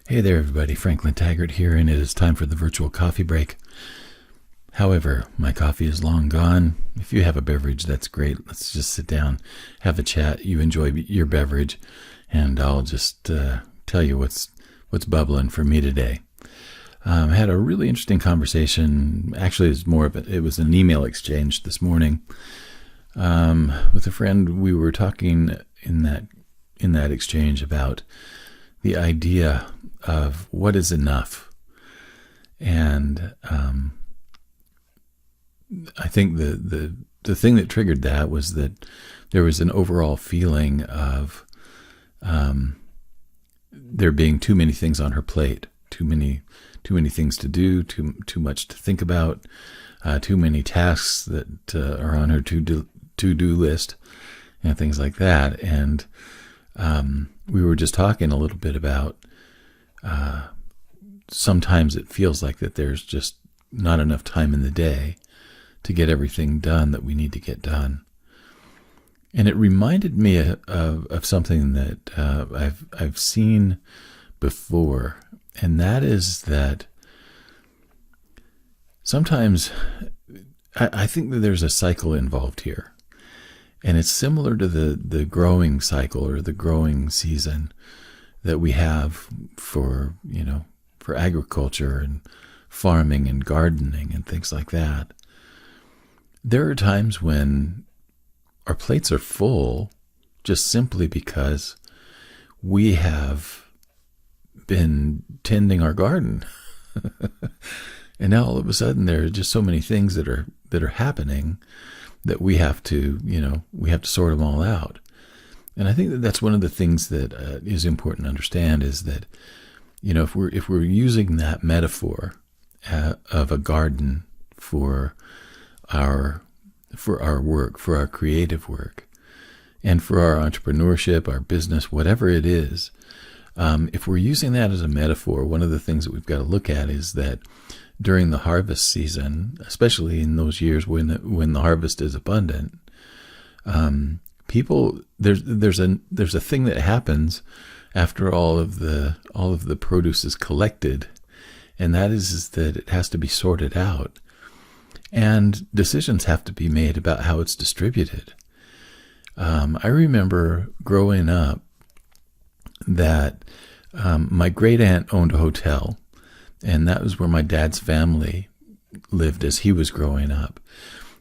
Hey there, everybody. Franklin Taggart here, and it is time for the virtual coffee break. However, my coffee is long gone. If you have a beverage, that's great. Let's just sit down, have a chat. You enjoy your beverage, and I'll just tell you what's bubbling for me today. I had a really interesting conversation. Actually, it was an email exchange this morning with a friend. We were talking in that exchange about the idea of what is enough. And I think the thing that triggered that was that there was an overall feeling of there being too many things on her plate, too many things to do, too much to think about, too many tasks that are on her to-do list, and things like that. And we were just talking a little bit about sometimes it feels like that there's just not enough time in the day to get everything done that we need to get done. And it reminded me of something that I've seen before, and that is that sometimes I think that there's a cycle involved here. And it's similar to the growing cycle or the growing season that we have for agriculture and farming and gardening and things like that. There are times when our plates are full just simply because we have been tending our garden. And now all of a sudden there are just so many things that are happening that we have to sort them all out. And I think that that's one of the things that is important to understand is that, if we're using that metaphor of a garden for our work, for our creative work, and for our entrepreneurship, our business, whatever it is, if we're using that as a metaphor, one of the things that we've got to look at is that during the harvest season, especially in those years when the harvest is abundant, there's a thing that happens after all of the produce is collected, and that is that it has to be sorted out, and decisions have to be made about how it's distributed. I remember growing up that my great aunt owned a hotel. And that was where my dad's family lived as he was growing up.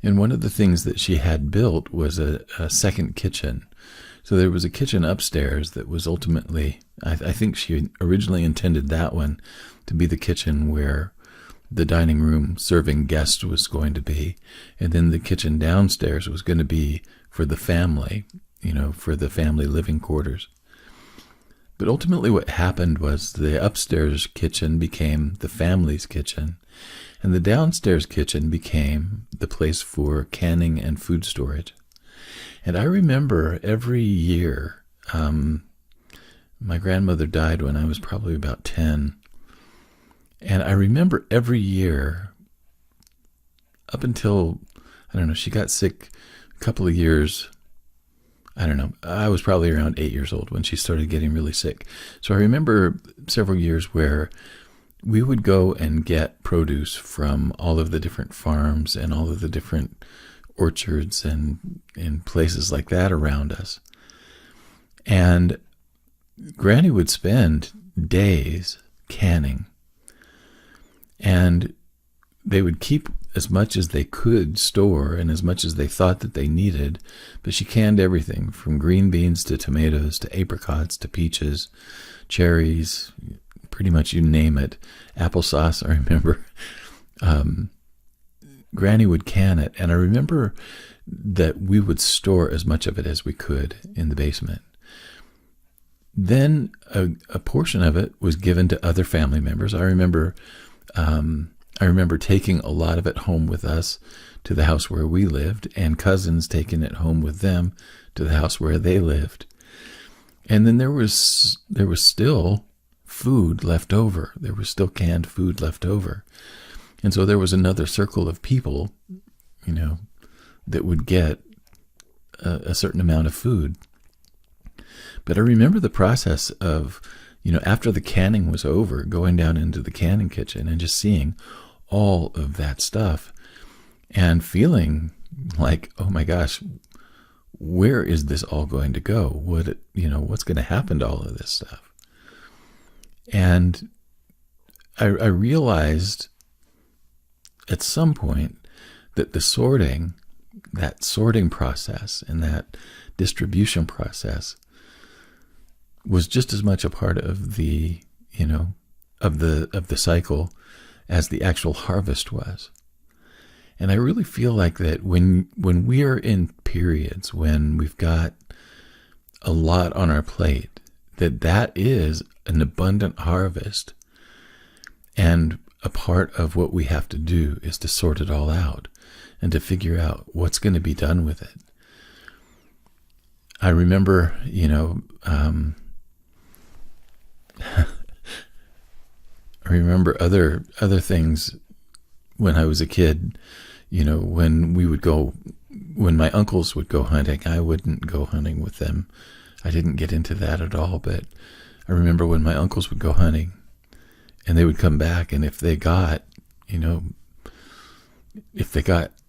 And one of the things that she had built was a second kitchen. So there was a kitchen upstairs that was ultimately, I think she originally intended that one to be the kitchen where the dining room serving guests was going to be. And then the kitchen downstairs was going to be for the family, for the family living quarters. But ultimately what happened was the upstairs kitchen became the family's kitchen, and the downstairs kitchen became the place for canning and food storage. And I remember every year, my grandmother died when I was probably about 10, and I remember every year up until, she got sick a couple of years. I was probably around 8 years old when she started getting really sick. So I remember several years where we would go and get produce from all of the different farms and all of the different orchards and places like that around us. And Granny would spend days canning. And they would keep as much as they could store and as much as they thought that they needed, but she canned everything from green beans to tomatoes to apricots to peaches, cherries, pretty much you name it. Applesauce, I remember. Granny would can it, and I remember that we would store as much of it as we could in the basement. Then a portion of it was given to other family members. I remember taking a lot of it home with us to the house where we lived, and cousins taking it home with them to the house where they lived. And then there was still food left over. There was still canned food left over. And so there was another circle of people, that would get a certain amount of food. But I remember the process of, after the canning was over, going down into the canning kitchen and just seeing all of that stuff and feeling like, oh my gosh, where is this all going to go? What's going to happen to all of this stuff? And I realized at some point that that sorting process and that distribution process was just as much a part of the cycle as the actual harvest was. And I really feel like that when we are in periods when we've got a lot on our plate, that is an abundant harvest. And a part of what we have to do is to sort it all out and to figure out what's going to be done with it. I remember, I remember other things when I was a kid. When my uncles would go hunting, I wouldn't go hunting with them. I didn't get into that at all, but I remember when my uncles would go hunting and they would come back, and if they got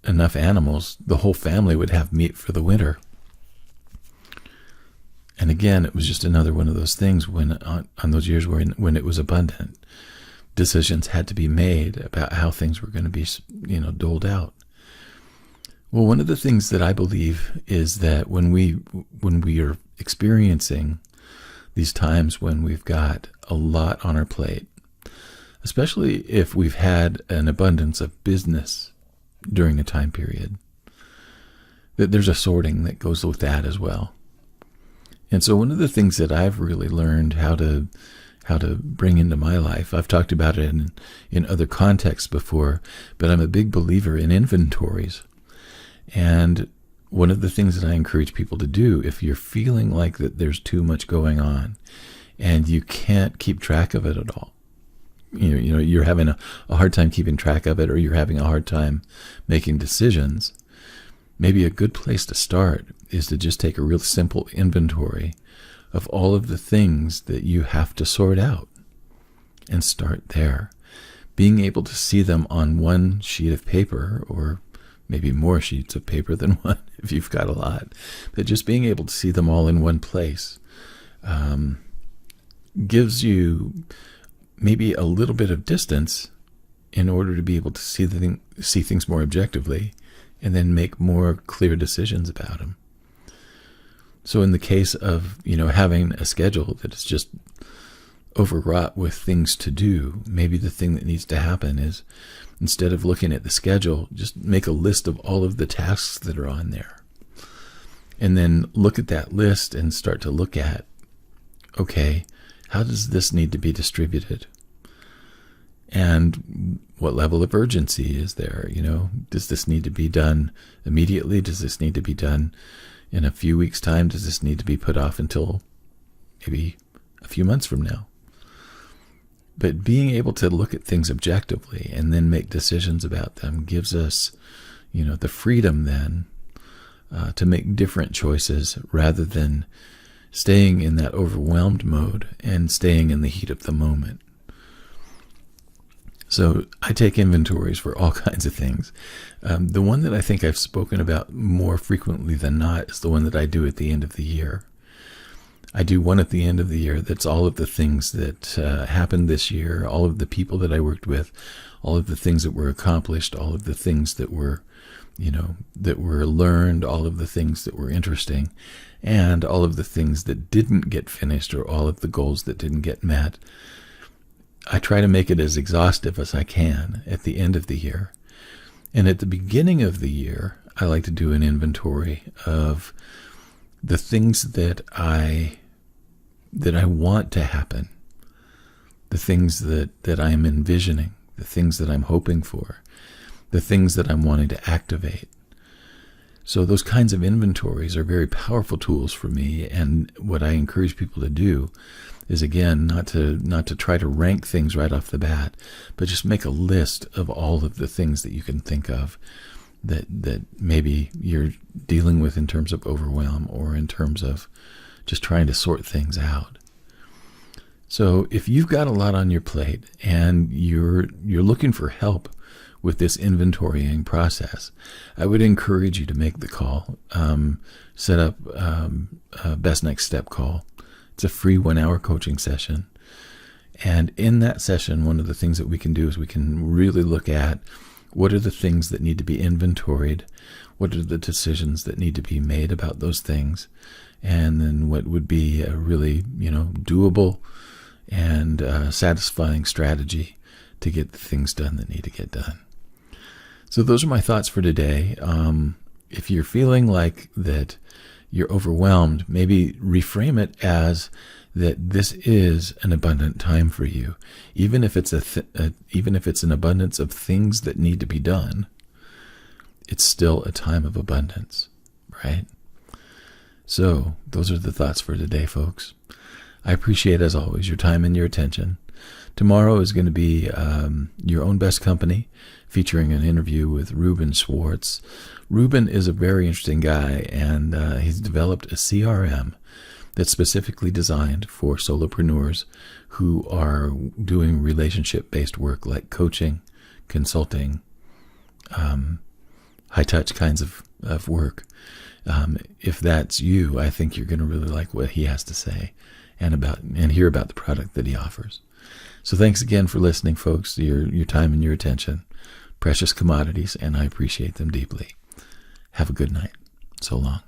enough animals, the whole family would have meat for the winter. And again, it was just another one of those things when on those years when it was abundant, decisions had to be made about how things were going to be, doled out. Well, one of the things that I believe is that when we are experiencing these times when we've got a lot on our plate, especially if we've had an abundance of business during a time period, that there's a sorting that goes with that as well. And so one of the things that I've really learned how to bring into my life, I've talked about it in other contexts before, but I'm a big believer in inventories. And one of the things that I encourage people to do, if you're feeling like that there's too much going on and you can't keep track of it at all, you're having a hard time keeping track of it, or you're having a hard time making decisions, maybe a good place to start is to just take a real simple inventory of all of the things that you have to sort out and start there. Being able to see them on one sheet of paper, or maybe more sheets of paper than one if you've got a lot, but just being able to see them all in one place gives you maybe a little bit of distance in order to be able to see things more objectively and then make more clear decisions about them. So in the case of, having a schedule that is just overwrought with things to do, maybe the thing that needs to happen is, instead of looking at the schedule, just make a list of all of the tasks that are on there. And then look at that list and start to look at, okay, how does this need to be distributed? And what level of urgency is there? Does this need to be done immediately? Does this need to be done in a few weeks' time? Does this need to be put off until maybe a few months from now? But being able to look at things objectively and then make decisions about them gives us, the freedom then to make different choices rather than staying in that overwhelmed mode and staying in the heat of the moment. So I take inventories for all kinds of things. The one that I think I've spoken about more frequently than not is the one that I do at the end of the year. I do one at the end of the year that's all of the things that happened this year, all of the people that I worked with, all of the things that were accomplished, all of the things that were, that were learned, all of the things that were interesting, and all of the things that didn't get finished, or all of the goals that didn't get met. I try to make it as exhaustive as I can at the end of the year. And at the beginning of the year, I like to do an inventory of the things that I want to happen, the things that I'm envisioning, the things that I'm hoping for, the things that I'm wanting to activate. So those kinds of inventories are very powerful tools for me, and what I encourage people to do is, again, not to try to rank things right off the bat, but just make a list of all of the things that you can think of that maybe you're dealing with in terms of overwhelm or in terms of just trying to sort things out. So if you've got a lot on your plate and you're looking for help with this inventorying process, I would encourage you to make the call. Set up a best next step call. It's a free 1-hour coaching session. And in that session, one of the things that we can do is we can really look at what are the things that need to be inventoried, what are the decisions that need to be made about those things, and then what would be a really, doable and satisfying strategy to get the things done that need to get done. So those are my thoughts for today. If you're feeling like that you're overwhelmed, maybe reframe it as that this is an abundant time for you. Even if it's even if it's an abundance of things that need to be done, it's still a time of abundance, right? So those are the thoughts for today, folks. I appreciate, as always, your time and your attention. Tomorrow is going to be Your Own Best Company, featuring an interview with Ruben Schwartz. Ruben is a very interesting guy, and he's developed a CRM that's specifically designed for solopreneurs who are doing relationship-based work like coaching, consulting, high-touch kinds of work. If that's you, I think you're going to really like what he has to say and hear about the product that he offers. So thanks again for listening, folks. Your time and your attention, precious commodities, and I appreciate them deeply. Have a good night. So long.